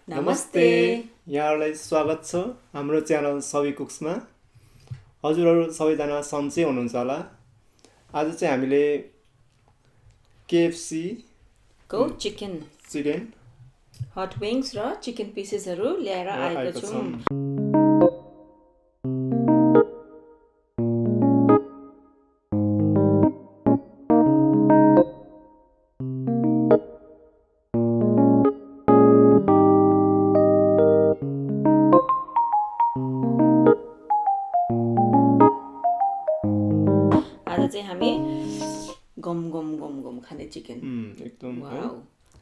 नमस्ते यहाँहरूलाई स्वागत छ हाम्रो च्यानल सबै कुक्समा। हजुरहरू सबैजना सन्चै हुनुहुन्छ होला। आज चाहिँ हामीले KFC को चिकन हट विङ्स र चिकन पिसेसहरू ल्याएर आएको छौँ। आज चाहिँ हामी गम गम गम गम खाने चिकन एकदम वाउ।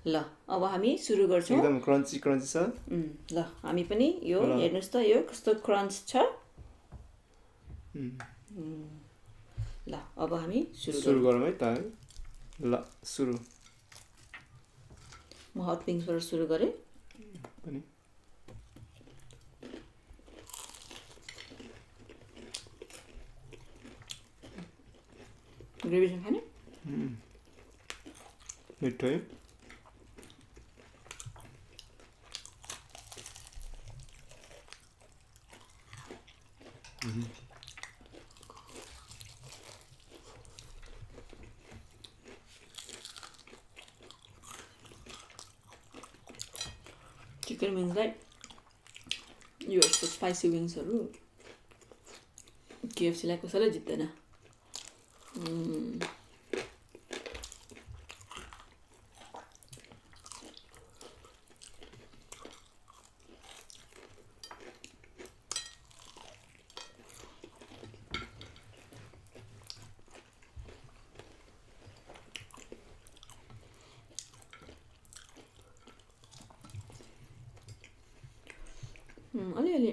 ल अब हामी सुरु गर्छौँ। एकदम क्रन्ची क्रन्ची छ। ल हामी पनि यो हेर्नुहोस् त यो कस्तो क्रन्च छ। ल अब हामी सुरु गरौँ है त। ल सुरु म हट विङ्सबाट सुरु गरेँ। ग्रेभीसँग खाने मिठो है। चिकन विङ्सलाई यो यस्तो स्पाइसी विङ्सहरू KFCलाई कसैलाई जित्दैन। अलिअलि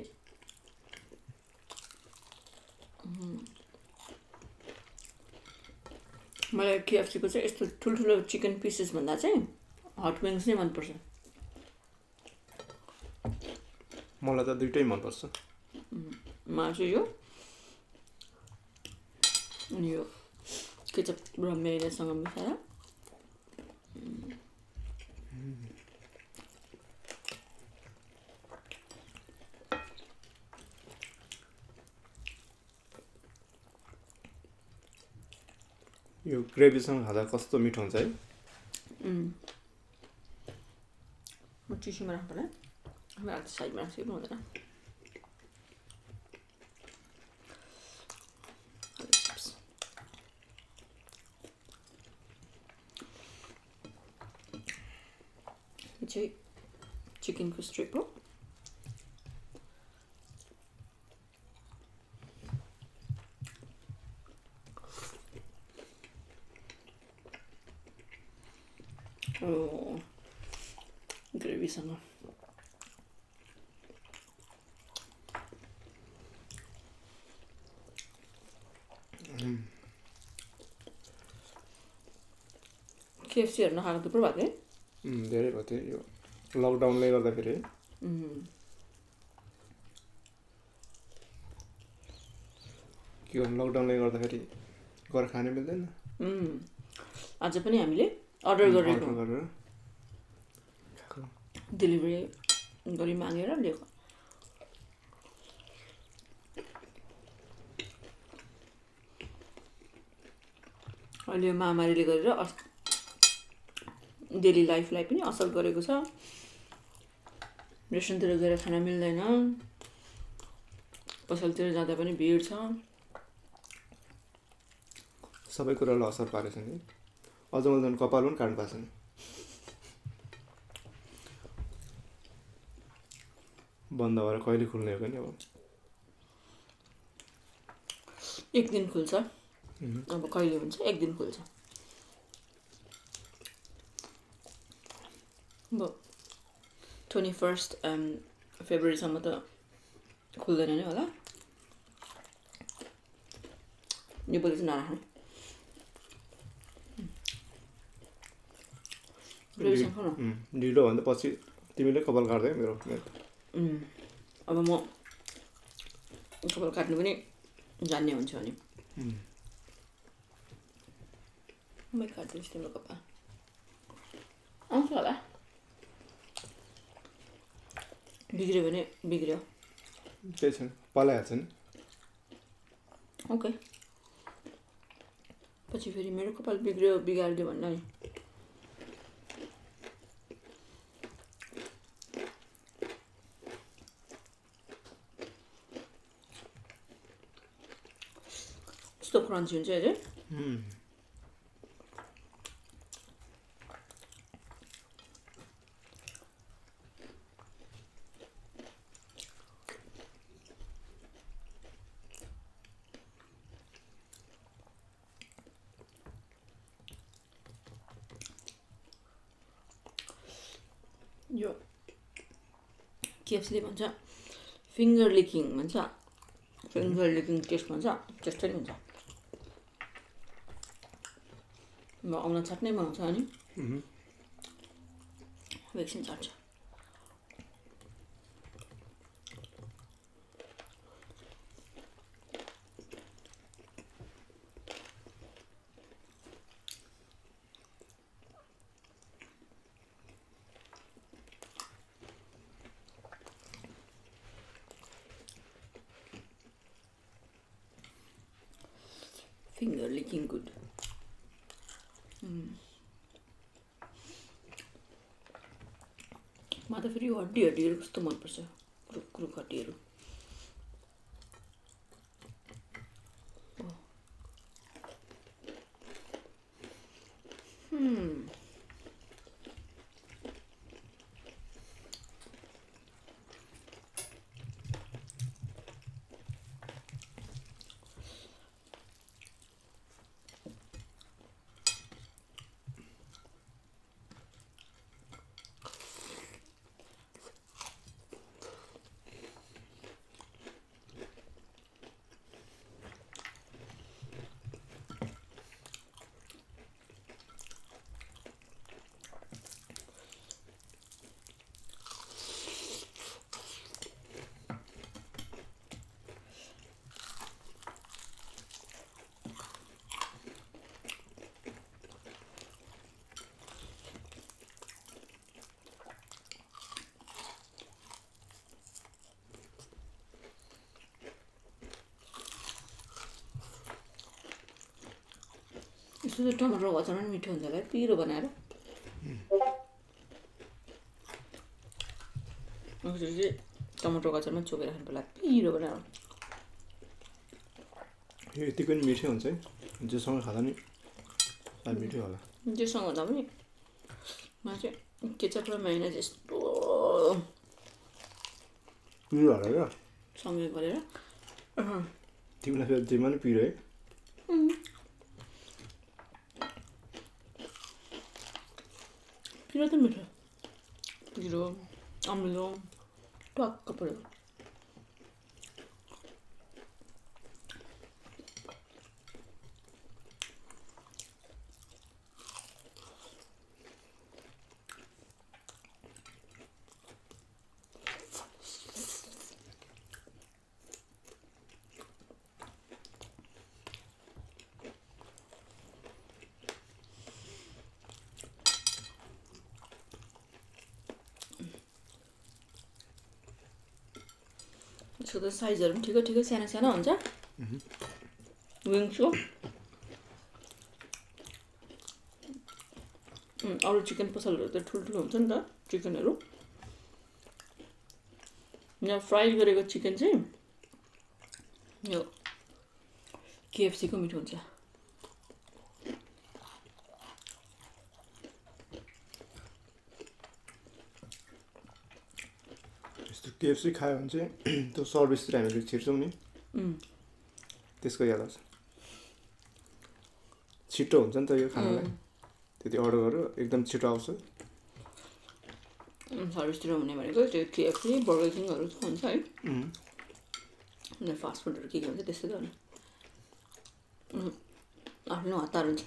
मलाई KFCको चाहिँ यस्तो ठुल्ठुलो चिकन पिसेस भन्दा चाहिँ हट विङ्स नै मनपर्छ। मलाई त दुइटै मनपर्छ। मलाई चाहिँ यो अनि यो केचप र मेयोनेजसँग मिसाएर यो ग्रेभीसँग खाँदा कस्तो मिठो हुन्छ है। म टिस्युमा राख्नुपर्ने हामी आज साइडमा राख्छु पनि हुँदैन। यो चाहिँ चिकनको स्ट्रिप हो। ग्रेभीसँग KFCहरू नखाएको थुप्रो भएको थियो। धेरै भएको थियो यो लकडाउनले गर्दाखेरि। के गर्नु लकडाउनले गर्दाखेरि गरेर खानु मिल्दैन। आज पनि हामीले अर्डर गरेको डेलिभरी गरी मागेर ल्याएको। अहिले यो महामारीले गरेर डेली लाइफलाई पनि असर गरेको छ। रेस्टुरेन्टतिर गएर खान मिल्दैन, पसलतिर जाँदा पनि भिड छ। सबै कुरालाई असर पारेछ नि। अझ मैले झन् कपाल पनि काट्नु पाएको छैन। बन्द भएर कहिले खुल्ने हो नि अब। एक दिन खुल्छ, अब कहिले हुन्छ एक दिन खुल्छ। अब 21 फेब्रुअरीसम्म त खुल्दैन नै होला। यो बोली चाहिँ नराख्नु। ढिलो भन्दा पछि तिमीले कपाल काट्दै मेरो। अब म कपाल काट्नु पनि जान्ने हुन्छ भने म काट्दैछु तिम्रो कपाल आउँछ होला। बिग्रियो भने बिग्रियो त्यही छ पलाइहाल्छ नि ओके पछि फेरि मेरो कपाल बिग्रियो बिगारिदियो भन्दा नि कस्तो क्रन्ची हुन्छ अरे यो केएफसीले भन्छ फिङ्गर लिकिङ भन्छ फिङ्गर लिकिङ टेस्ट भन्छ त्यस्तै हुन्छ आउन छाट्नै बनाउँछ अनि भ्याक्सिन छाट्छ finger licking good. मलाई त फेरि हड्डीहरू कस्तो मनपर्छ क्रुक क्रुक हड्डीहरू यस्तो चाहिँ टमाटर अचार पनि मिठो हुन्छ होला है पिरो बनाएर चाहिँ टमाटरको अचारमा छोपेर खानु पर्ला पिरो बनाएर यो यति पनि मिठो हुन्छ है जेसँग खाँदा नि सायद मिठो होला जेसँग हुँदा पनि मलाई चाहिँ केचप र मायोनिज यस्तो पिरो होला क्या सँगै गरेर तिमीलाई फेरि जेमा नि पिरो है पिरो त मिठो पिरो अम्लो टक्क पऱ्यो यसको त साइजहरू पनि ठिकै ठिकै सानो सानो हुन्छ विङ्सको अरू चिकन पसलहरू त ठुल्ठुलो हुन्छ नि त चिकनहरू यहाँ फ्राई गरेको चिकन चाहिँ यो केएफसीको मिठो हुन्छ केएफसी खायो भने चाहिँ त्यो सर्भिसतिर हामीले छिर्छौँ नि त्यसको याद आउँछ छिटो हुन्छ नि त यो खानालाई त्यति अर्डर गरेर एकदम छिटो आउँछ सर्भिसतिर हुने भनेको त्यो केएफसी बर्गर किङहरू हुन्छ है फास्ट फुडहरू के हुन्छ त्यस्तै त आफ्नो हतार हुन्छ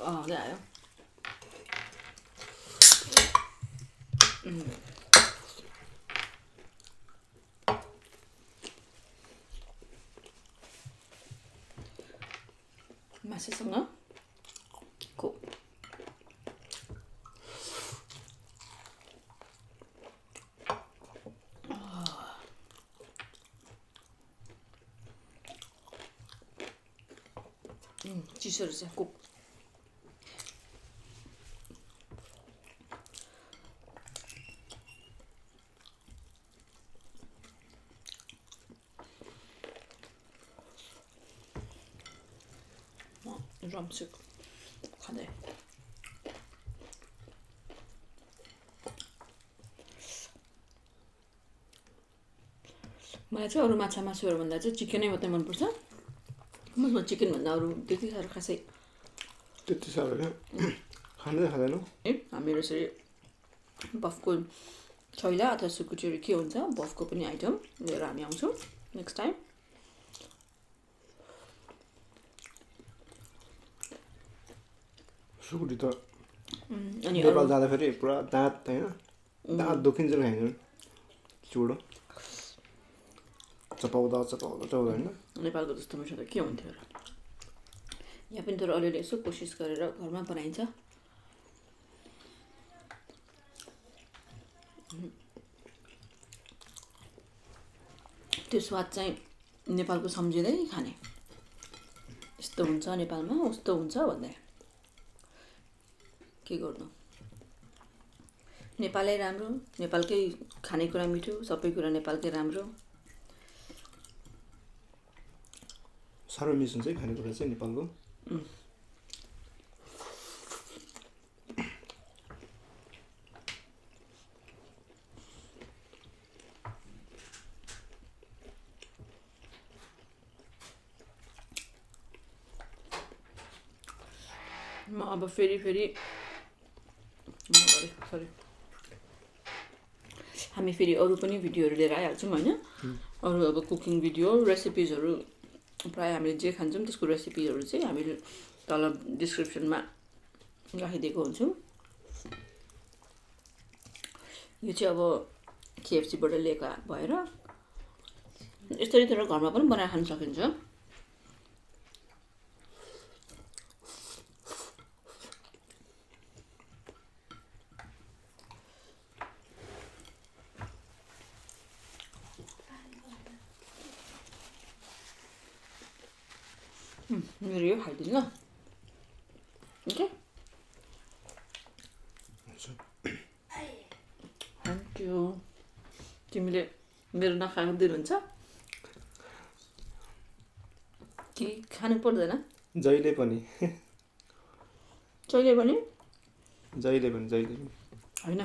आउँदै आयो 마스सँग 고 चिसोहरू चाहिँ कुक ड्रमस्टिक खाँदै मलाई चाहिँ अरू माछा मासुहरूभन्दा चाहिँ चिकनै मात्रै मनपर्छ म चिकनभन्दा अरू त्यति साह्रो खासै त्यति साह्रो खाँदै खाँदैनौ है हामीहरू यसरी बफको छैला अथवा सुकुटीहरू के हुन्छ बफको पनि आइटम लिएर हामी आउँछौँ नेक्स्ट टाइम सुकुटी त अनि नेपाल जाँदाखेरि पुरा दाँत होइन दाँत दुखिन्छ खाइन्छ चुडो चपाउँदा होइन नेपालको जस्तो मिठो त के हुन्थ्यो र यहाँ पनि तर अलिअलि यसो कोसिस गरेर घरमा बनाइन्छ त्यो स्वाद चाहिँ नेपालको सम्झिँदै खाने यस्तो हुन्छ नेपालमा उस्तो हुन्छ भन्दै के गर्नु नेपालै राम्रो नेपालकै खानेकुरा मिठो सबै कुरा नेपालकै राम्रो साह्रो मिस हुन्छ है खानेकुरा चाहिँ नेपालको म अब फेरि सरी हामी फेरि अरू पनि भिडियोहरू लिएर आइहाल्छौँ होइन अरू अब कुकिङ भिडियो रेसिपिजहरू प्रायः हामीले जे खान्छौँ त्यसको रेसिपीहरू चाहिँ हामीले तल डिस्क्रिप्सनमा राखिदिएको हुन्छौँ यो चाहिँ अब केएफसीबाट लिएको भएर यसरी तर घरमा पनि बनाएर खान सकिन्छ मेरो यो खाइदिनु ल ओके थ्याङ्क यू तिमीले मेरो नखाएको दिनुहुन्छ कि खानु पर्दैन जहिले पनि जहिले पनि होइन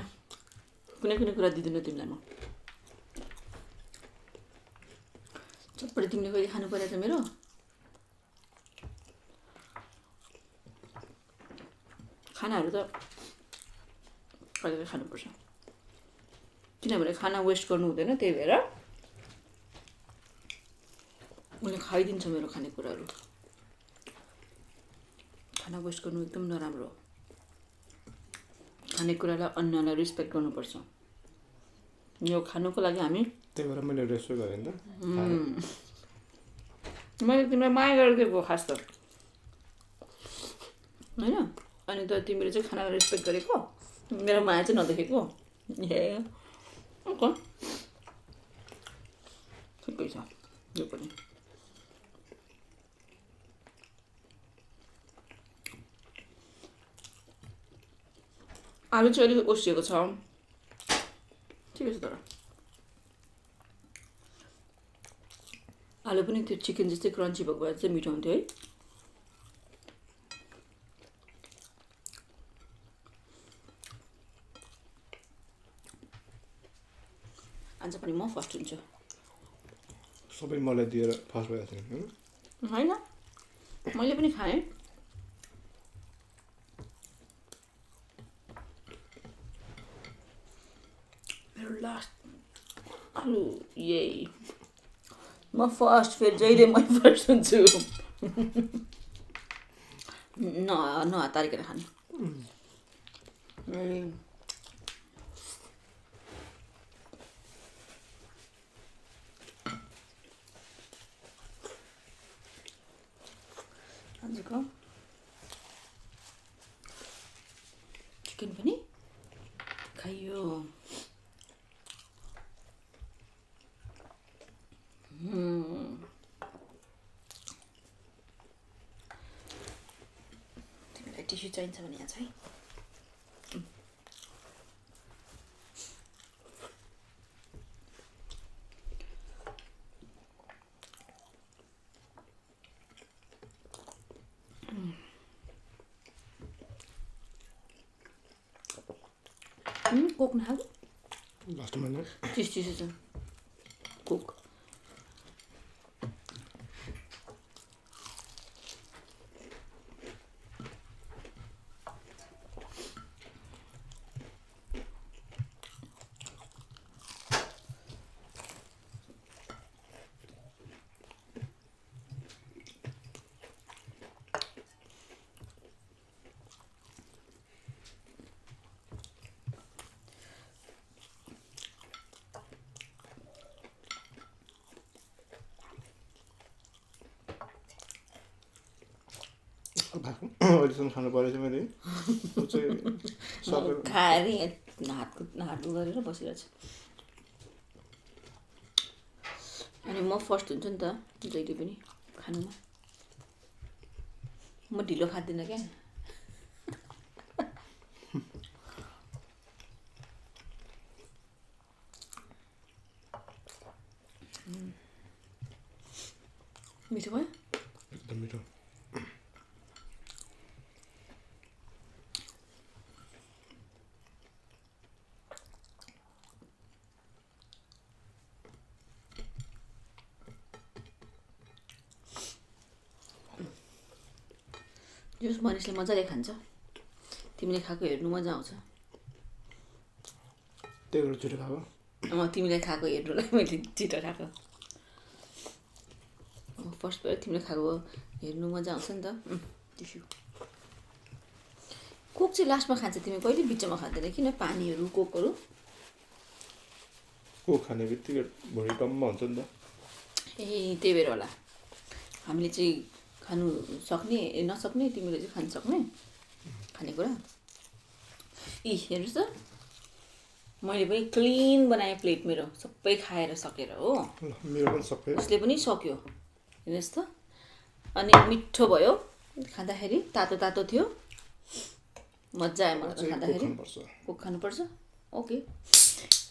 कुनै कुरा दिँदिनँ तिमीलाई म चटपटी तिमीले कहिले खानु परेछ मेरो खानाहरू त कहिले खानुपर्छ किनभने खाना वेस्ट गर्नु हुँदैन त्यही भएर उसले खाइदिन्छ मेरो खानेकुराहरू खाना वेस्ट गर्नु एकदम नराम्रो खानेकुरालाई अन्नलाई रेस्पेक्ट गर्नुपर्छ यो खानुको लागि हामी त्यही भएर मैले रेस्पेक्ट गरेँ नि त मैले तिमीलाई माया गरेर दिएको खास त होइन अनि त तिमीले चाहिँ खानालाई रेस्पेक्ट गरेको मेरो माया चाहिँ नदेखेको ए ठिकै छ यो पनि आलु चाहिँ अलिक ओसिएको छ ठिकै छ तर आलु पनि त्यो चिकन जस्तै क्रन्ची भएको भएर चाहिँ मिठो हुन्थ्यो है आज पनि म फर्स्ट हुन्छु सबै मलाई दिएर फर्स्ट भएको थिएँ होइन मैले पनि खाएँ मेरो लास्ट आलु यही म फर्स्ट फेरि जहिले म फर्स्ट हुन्छु नहतारिकन खाने चिकन पनि खाइयो। तिमीलाई टिस्यु चाहिन्छ भने यहाँ छ है। कोक नखाएको लास्टमा नै चिसो छ कोक। अहिलेसम्म खानु परेछ मैले खाएर हात गरेर बसिरहेछ। अनि म फर्स्ट हुन्छु नि त जहिले पनि खानुमा। म ढिलो खाँदिनँ क्या। मिठो भयो एकदम मिठो। जुस मनिषले मजाले खान्छ। तिमीले खाएको हेर्नु मजा आउँछ। त्यही भएर छिटो खाएको। तिमीले खाएको हेर्नुलाई मैले छिटो खाएको। फर्स्ट भयो तिमीले खाएको हेर्नु मजा आउँछ नि त। टिस्यु कोक चाहिँ लास्टमा खान्छ, तिमी कहिले बिचमा खाँदैन किन? पानीहरू कोकहरू कोक खाने बित्तिकै भुँडी टम्म हुन्छ नि त। ए त्यही भएर होला हामीले चाहिँ खानु सक्ने नसक्ने, तिमीले चाहिँ खानु सक्ने खानेकुरा। हेर्नुहोस् त मैले पनि क्लिन बनाएँ प्लेट, मेरो सबै खाएर सकेर हो। मेरो पनि सबै। उसले पनि सक्यो हेर्नुहोस् त। अनि मिठो भयो खाँदाखेरि, तातो तातो थियो, मजा आयो मलाई त खाँदाखेरि। कोक खानुपर्छ। ओके,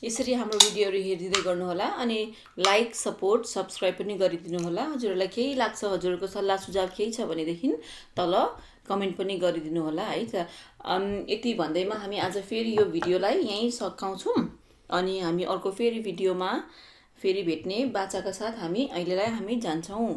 यसरी हाम्रो भिडियोहरू हेरिदिँदै गर्नुहोला। अनि लाइक सपोर्ट सब्सक्राइब पनि गरिदिनु होला। हजुरहरूलाई केही लाग्छ, हजुरहरूको सल्लाह सुझाव केही छ भनेदेखि तल कमेन्ट पनि गरिदिनु होला है त। यति भन्दैमा हामी आज फेरि यो भिडियोलाई यहीँ सकाउँछौँ। अनि हामी अर्को फेरि भिडियोमा फेरि भेट्ने बाचाका साथ हामी अहिलेलाई हामी जान्छौँ।